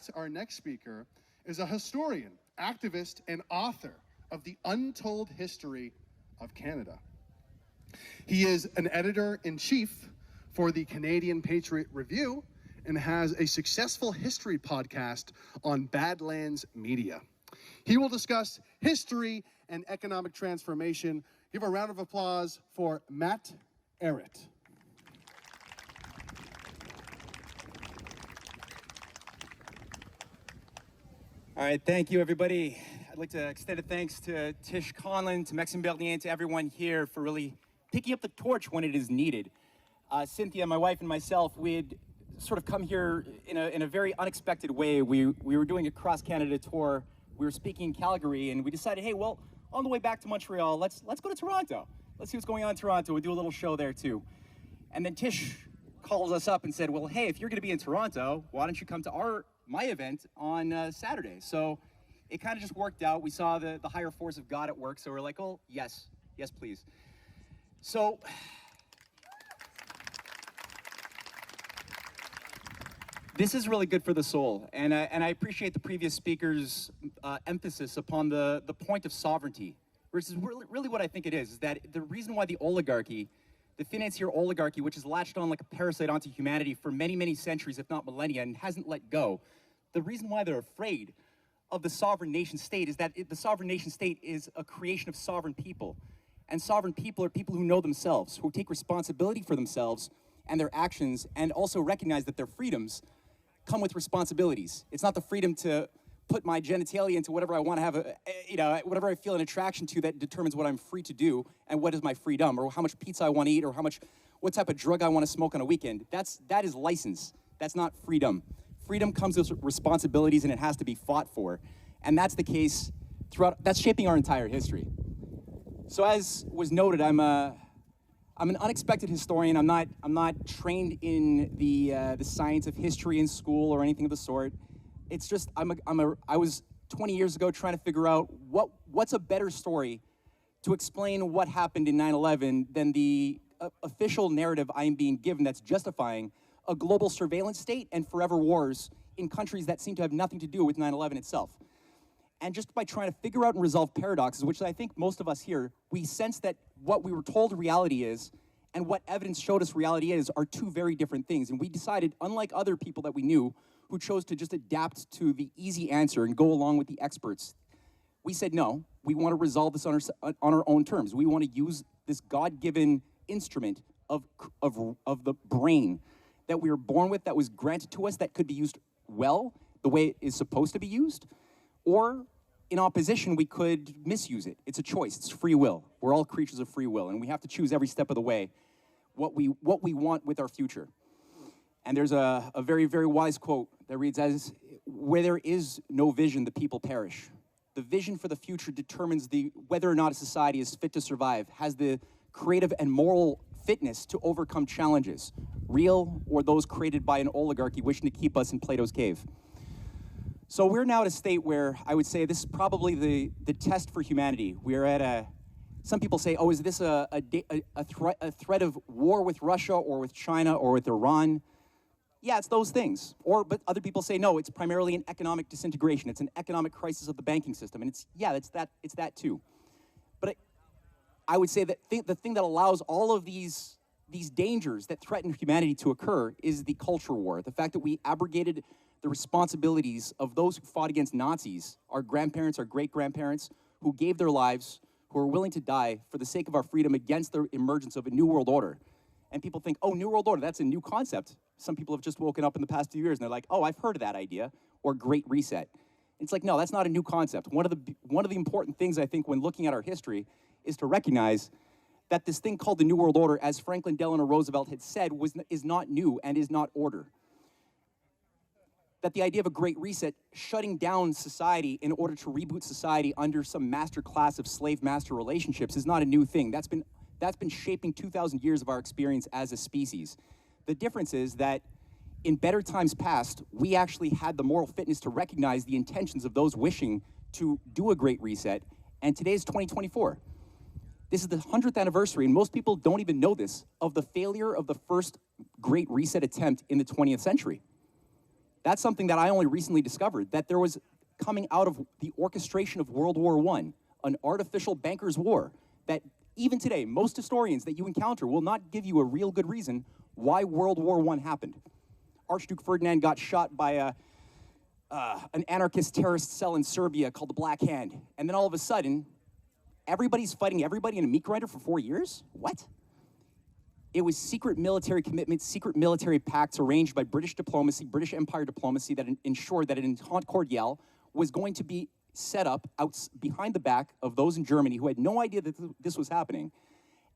fact, our next speaker is a historian, activist, and author of the Untold History of Canada. He is an editor-in-chief for the Canadian Patriot Review and has a successful history podcast on Badlands Media. He will discuss history and economic transformation. Give a round of applause for Matt Ehret. All right, thank you, everybody. I'd like to extend a thanks to Tish Conlin, to Maxime Bernier, and to everyone here for really picking up the torch when it is needed. Cynthia, my wife, and myself, we had sort of come here in a very unexpected way. We were doing a cross-Canada tour. We were speaking in Calgary, and we decided, hey, well, on the way back to Montreal, let's go to Toronto. Let's see what's going on in Toronto. We'll do a little show there, too. And then Tish calls us up and said, well, hey, if you're going to be in Toronto, why don't you come to my event on Saturday? So it kind of just worked out. We saw the higher force of God at work, so we're like, oh, yes, please. So this is really good for the soul, and I appreciate the previous speaker's emphasis upon the point of sovereignty, versus really what I think it is that the reason why the oligarchy, the financier oligarchy, which has latched on like a parasite onto humanity for many, many centuries, if not millennia, and hasn't let go, the reason why they're afraid of the sovereign nation state is that the sovereign nation state is a creation of sovereign people. And sovereign people are people who know themselves, who take responsibility for themselves and their actions, and also recognize that their freedoms come with responsibilities. It's not the freedom to put my genitalia into whatever I want to have, whatever I feel an attraction to that determines what I'm free to do and what is my freedom, or how much pizza I want to eat, or what type of drug I want to smoke on a weekend. That is license. That's not freedom. Freedom comes with responsibilities, and it has to be fought for. And that's the case throughout, that's shaping our entire history. So as was noted, I'm an unexpected historian. I'm not trained in the science of history in school or anything of the sort. It's just I was 20 years ago trying to figure out what's a better story to explain what happened in 9/11 than the official narrative I am being given that's justifying a global surveillance state and forever wars in countries that seem to have nothing to do with 9/11 itself. And just by trying to figure out and resolve paradoxes, which I think most of us here, we sense that what we were told reality is and what evidence showed us reality is are two very different things. And we decided, unlike other people that we knew who chose to just adapt to the easy answer and go along with the experts, we said, no, we want to resolve this on our own terms. We want to use this God-given instrument of the brain that we were born with, that was granted to us, that could be used well, the way it is supposed to be used, or in opposition, we could misuse it. It's a choice, it's free will. We're all creatures of free will, and we have to choose every step of the way what we want with our future. And there's a very, very wise quote that reads as, where there is no vision, the people perish. The vision for the future determines whether or not a society is fit to survive, has the creative and moral fitness to overcome challenges, real or those created by an oligarchy wishing to keep us in Plato's cave. So we're now at a state where I would say this is probably the test for humanity. We're at some people say, oh, is this a threat of war with Russia or with China or with Iran? Yeah, it's those things. But other people say, no, it's primarily an economic disintegration. It's an economic crisis of the banking system. And it's that too. But I would say that the thing that allows all of these dangers that threaten humanity to occur is the culture war. The fact that we abrogated the responsibilities of those who fought against Nazis, our grandparents, our great-grandparents, who gave their lives, who are willing to die for the sake of our freedom against the emergence of a new world order. And people think, oh, new world order, that's a new concept. Some people have just woken up in the past 2 years and they're like, oh, I've heard of that idea, or Great Reset. It's like, no, that's not a new concept. One of the important things, I think, when looking at our history is to recognize that this thing called the New World Order, as Franklin Delano Roosevelt had said, is not new and is not order. That the idea of a Great Reset, shutting down society in order to reboot society under some master class of slave-master relationships, is not a new thing. That's been shaping 2,000 years of our experience as a species. The difference is that in better times past, we actually had the moral fitness to recognize the intentions of those wishing to do a Great Reset, and today is 2024. This is the 100th anniversary, and most people don't even know this, of the failure of the first Great Reset attempt in the 20th century. That's something that I only recently discovered, that there was coming out of the orchestration of World War I, an artificial banker's war, that even today, most historians that you encounter will not give you a real good reason why World War I happened. Archduke Ferdinand got shot by an anarchist terrorist cell in Serbia called the Black Hand. And then all of a sudden, everybody's fighting everybody in a meat grinder for 4 years? What? It was secret military commitments, secret military pacts arranged by British diplomacy, British Empire diplomacy that ensured that an entente cordiale was going to be set up out behind the back of those in Germany who had no idea that this was happening.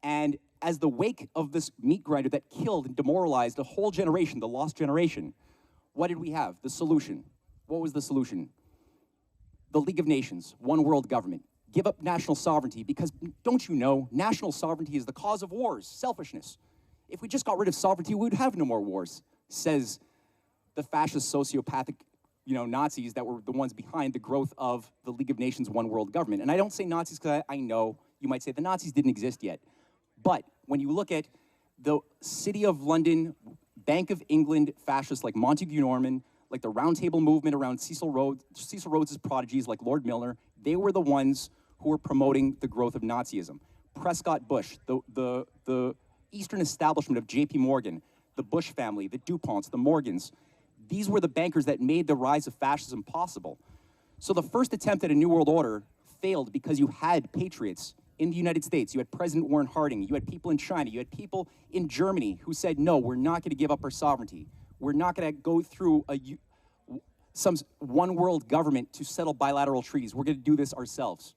And as the wake of this meat grinder that killed and demoralized a whole generation, the lost generation, what did we have? The solution. What was the solution? The League of Nations, one world government. Give up national sovereignty because, don't you know, national sovereignty is the cause of wars, selfishness. If we just got rid of sovereignty, we would have no more wars, says the fascist sociopathic Nazis that were the ones behind the growth of the League of Nations one world government. And I don't say Nazis because I know you might say the Nazis didn't exist yet. But when you look at the City of London, Bank of England fascists like Montague Norman, like the Round Table movement around Cecil Rhodes's prodigies like Lord Milner, they were the ones who were promoting the growth of Nazism. Prescott Bush, the Eastern establishment of J.P. Morgan, the Bush family, the DuPonts, the Morgans, these were the bankers that made the rise of fascism possible. So the first attempt at a New World Order failed because you had patriots in the United States. You had President Warren Harding. You had people in China. You had people in Germany who said, no, we're not going to give up our sovereignty. We're not going to go through some one world government to settle bilateral treaties. We're going to do this ourselves.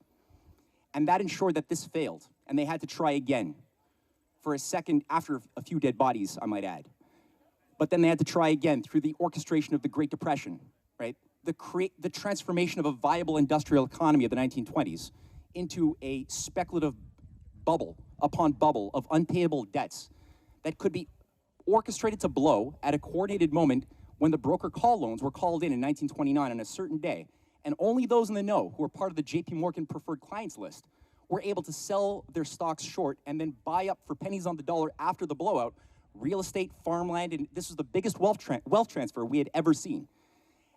And that ensured that this failed. And they had to try again for a second, after a few dead bodies, I might add. But then they had to try again through the orchestration of the Great Depression, right? The transformation of a viable industrial economy of the 1920s into a speculative bubble upon bubble of unpayable debts that could be orchestrated to blow at a coordinated moment when the broker call loans were called in 1929 on a certain day. And only those in the know who were part of the J.P. Morgan preferred clients list were able to sell their stocks short and then buy up for pennies on the dollar after the blowout real estate, farmland, and this was the biggest wealth transfer we had ever seen.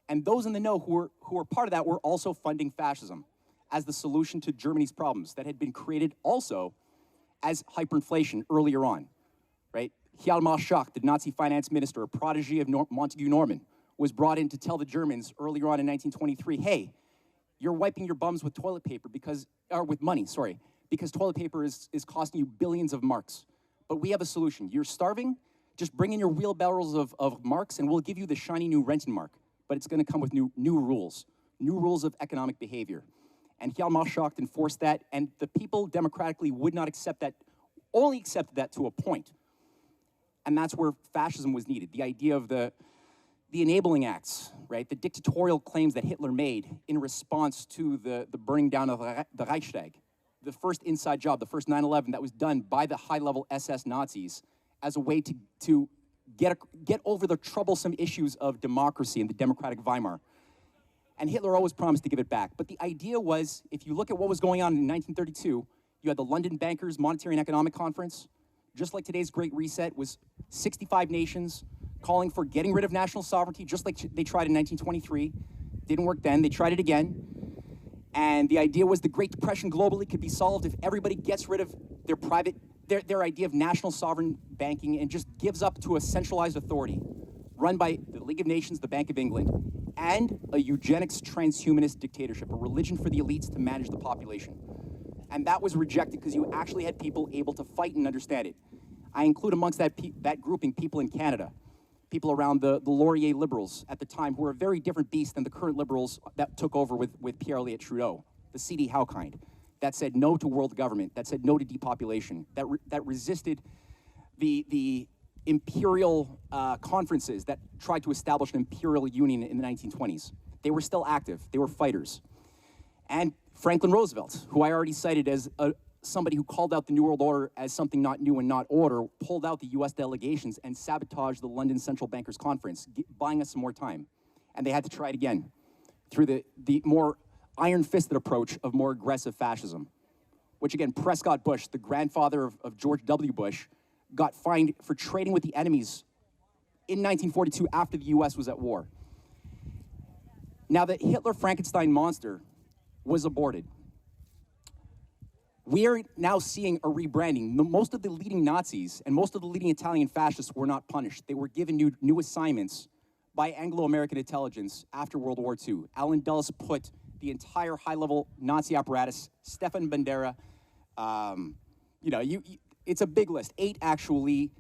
And those in the know who were part of that were also funding fascism as the solution to Germany's problems that had been created also as hyperinflation earlier on, right? Hjalmar Schacht, the Nazi finance minister, a protege of Montague Norman, was brought in to tell the Germans earlier on in 1923, hey, you're wiping your bums with toilet paper with money, because toilet paper is costing you billions of marks. But we have a solution. You're starving, just bring in your wheelbarrows of marks and we'll give you the shiny new Rentenmark. But it's gonna come with new rules of economic behavior. And Hjalmar Schacht enforced that, and the people democratically would not accept that, only accepted that to a point. And that's where fascism was needed. The idea of the enabling acts, right? The dictatorial claims that Hitler made in response to the burning down of the Reichstag. The first inside job, the first 9/11 that was done by the high-level SS Nazis as a way to get over the troublesome issues of democracy and the democratic Weimar. And Hitler always promised to give it back. But the idea was, if you look at what was going on in 1932, you had the London Bankers Monetary and Economic Conference, just like today's Great Reset, was 65 nations calling for getting rid of national sovereignty, just like they tried in 1923. Didn't work then, they tried it again. And the idea was the Great Depression globally could be solved if everybody gets rid of their idea of national sovereign banking and just gives up to a centralized authority run by the League of Nations, the Bank of England, and a eugenics transhumanist dictatorship, a religion for the elites to manage the population. And that was rejected because you actually had people able to fight and understand it. I include amongst that grouping people in Canada, people around the Laurier Liberals at the time who were a very different beast than the current Liberals that took over with Pierre Elliott Trudeau, the C.D. Howe kind, that said no to world government, that said no to depopulation, that resisted the imperial conferences that tried to establish an imperial union in the 1920s. They were still active, they were fighters. And Franklin Roosevelt, who I already cited as somebody who called out the New World Order as something not new and not order, pulled out the US delegations and sabotaged the London Central Bankers Conference, buying us some more time. And they had to try it again through the more iron-fisted approach of more aggressive fascism, which again, Prescott Bush, the grandfather of George W. Bush, got fined for trading with the enemies in 1942 after the US was at war. Now, the Hitler Frankenstein monster was aborted. We are now seeing a rebranding. Most of the leading Nazis and most of the leading Italian fascists were not punished. They were given new assignments by Anglo-American intelligence after World War II. Allen Dulles put the entire high-level Nazi apparatus, Stefan Bandera, it's a big list. 8 actually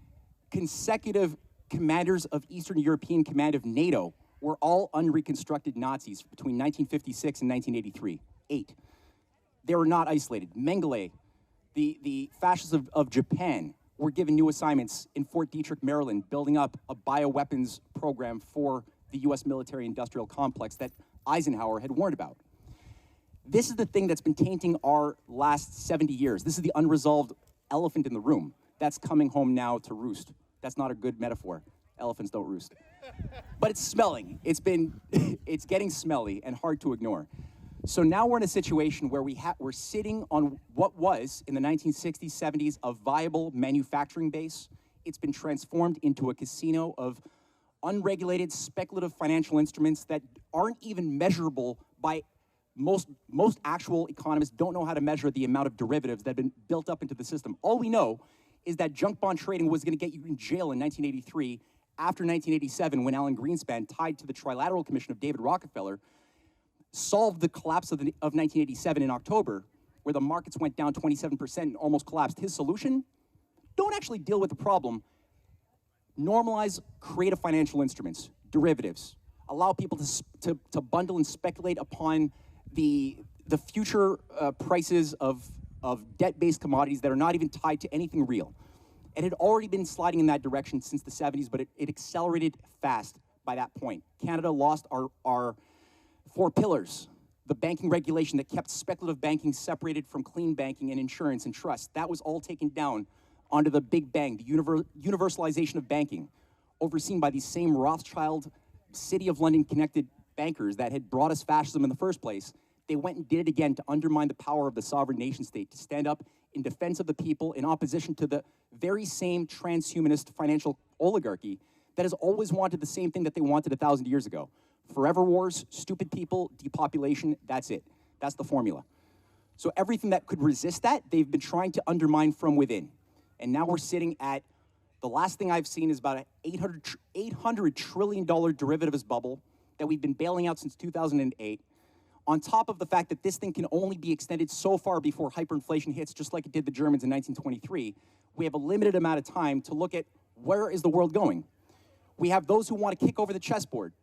consecutive commanders of Eastern European Command of NATO were all unreconstructed Nazis between 1956 and 1983. 8. They were not isolated. Mengele, the fascists of Japan, were given new assignments in Fort Detrick, Maryland, building up a bioweapons program for the U.S. military-industrial complex that Eisenhower had warned about. This is the thing that's been tainting our last 70 years. This is the unresolved elephant in the room that's coming home now to roost. That's not a good metaphor. Elephants don't roost. But it's smelling. It's getting smelly and hard to ignore. So now we're in a situation where we're sitting on what was, in the 1960s, 70s, a viable manufacturing base. It's been transformed into a casino of unregulated, speculative financial instruments that aren't even measurable by most actual economists. Don't know how to measure the amount of derivatives that have been built up into the system. All we know is that junk bond trading was going to get you in jail in 1983, after 1987, when Alan Greenspan, tied to the Trilateral Commission of David Rockefeller, solved the collapse of 1987 in October, where the markets went down 27% and almost collapsed. His solution? Don't actually deal with the problem. Normalize creative financial instruments, derivatives. Allow people to bundle and speculate upon the future prices of debt-based commodities that are not even tied to anything real. It had already been sliding in that direction since the 70s, but it accelerated fast by that point. Canada lost our 4 pillars, the banking regulation that kept speculative banking separated from clean banking and insurance and trust. That was all taken down onto the Big Bang, the universalization of banking, overseen by these same Rothschild, City of London connected bankers that had brought us fascism in the first place. They went and did it again to undermine the power of the sovereign nation state, to stand up in defense of the people in opposition to the very same transhumanist financial oligarchy that has always wanted the same thing that they wanted 1,000 years ago. Forever wars, stupid people, depopulation, that's it. That's the formula. So everything that could resist that, they've been trying to undermine from within. And now we're sitting at, the last thing I've seen is about an $800 trillion derivatives bubble that we've been bailing out since 2008. On top of the fact that this thing can only be extended so far before hyperinflation hits, just like it did the Germans in 1923, we have a limited amount of time to look at where is the world going. We have those who want to kick over the chessboard,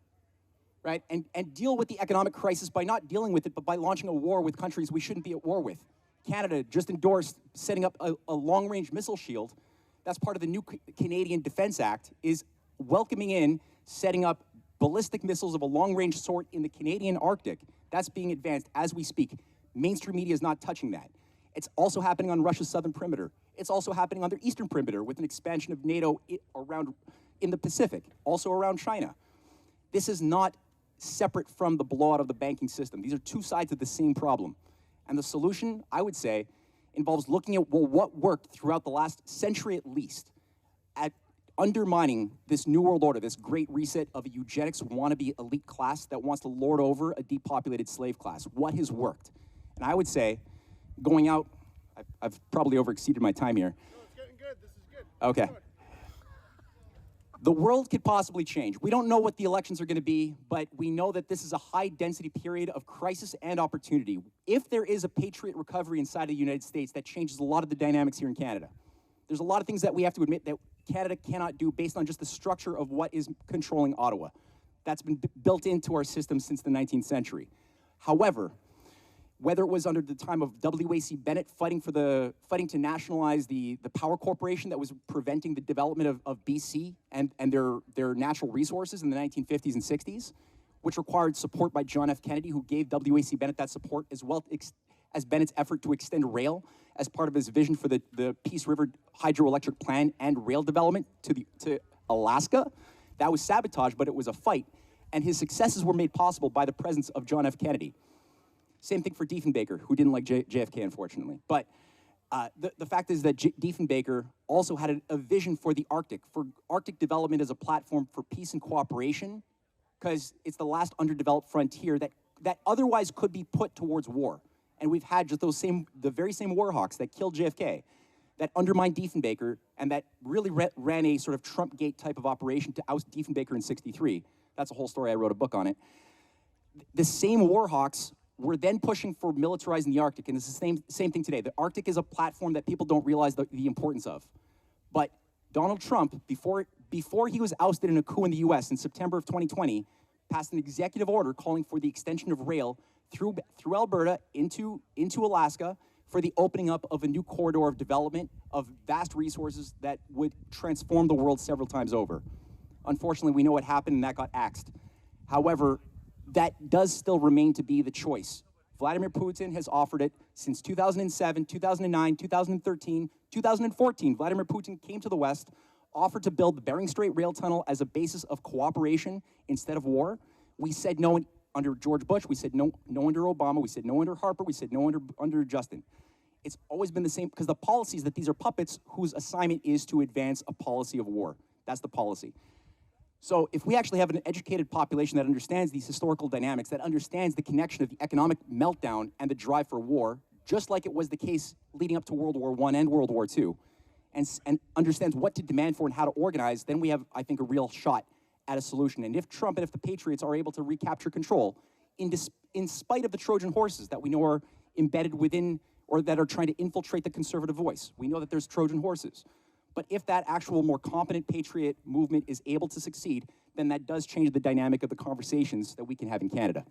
right, and deal with the economic crisis by not dealing with it, but by launching a war with countries we shouldn't be at war with. Canada just endorsed setting up a long-range missile shield. That's part of the new Canadian Defense Act, is welcoming in, setting up ballistic missiles of a long-range sort in the Canadian Arctic. That's being advanced as we speak. Mainstream media is not touching that. It's also happening on Russia's southern perimeter. It's also happening on their eastern perimeter with an expansion of NATO around in the Pacific, also around China. This is not separate from the blowout of the banking system. These are two sides of the same problem. And the solution, I would say, involves looking at, well, what worked throughout the last century at least at undermining this new world order, this great reset of a eugenics wannabe elite class that wants to lord over a depopulated slave class. What has worked? And I would say, going out, I've probably overexceeded my time here. No, it's getting good. This is good. Okay. The world could possibly change. We don't know what the elections are going to be, but we know that this is a high-density period of crisis and opportunity. If there is a patriot recovery inside of the United States, that changes a lot of the dynamics here in Canada. There's a lot of things that we have to admit that Canada cannot do based on just the structure of what is controlling Ottawa. That's been built into our system since the 19th century. However, whether it was under the time of W.A.C. Bennett fighting to nationalize the power corporation that was preventing the development of BC and their natural resources in the 1950s and 60s, which required support by John F. Kennedy, who gave W.A.C. Bennett that support, as well as Bennett's effort to extend rail as part of his vision for the Peace River hydroelectric plan and rail development to Alaska. That was sabotage, but it was a fight. And his successes were made possible by the presence of John F. Kennedy. Same thing for Diefenbaker, who didn't like JFK, unfortunately. But the fact is that Diefenbaker also had a vision for the Arctic development as a platform for peace and cooperation because it's the last underdeveloped frontier that otherwise could be put towards war. And we've had just the very same war hawks that killed JFK, that undermined Diefenbaker, and that really ran a sort of Trump-gate type of operation to oust Diefenbaker in '63. That's a whole story. I wrote a book on it. The same war hawks were then pushing for militarizing the Arctic, and it's the same thing today. The Arctic is a platform that people don't realize the importance of. But Donald Trump, before he was ousted in a coup in the US in September of 2020, passed an executive order calling for the extension of rail through Alberta into Alaska for the opening up of a new corridor of development of vast resources that would transform the world several times over. Unfortunately, we know what happened and that got axed. However, that does still remain to be the choice. Vladimir Putin has offered it since 2007, 2009, 2013, 2014. Vladimir Putin came to the West, offered to build the Bering Strait Rail Tunnel as a basis of cooperation instead of war. We said no under George Bush, we said no under Obama, we said no under Harper, we said no under Justin. It's always been the same, because the policy is that these are puppets whose assignment is to advance a policy of war. That's the policy. So if we actually have an educated population that understands these historical dynamics, that understands the connection of the economic meltdown and the drive for war, just like it was the case leading up to World War I and World War II, and understands what to demand for and how to organize, then we have, I think, a real shot at a solution. And if Trump and if the Patriots are able to recapture control, in spite of the Trojan horses that we know are embedded within or that are trying to infiltrate the conservative voice, we know that there's Trojan horses. But if that actual more competent patriot movement is able to succeed, then that does change the dynamic of the conversations that we can have in Canada.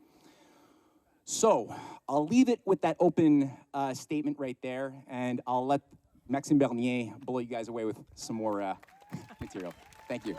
So I'll leave it with that open statement right there, and I'll let Maxime Bernier blow you guys away with some more material. Thank you.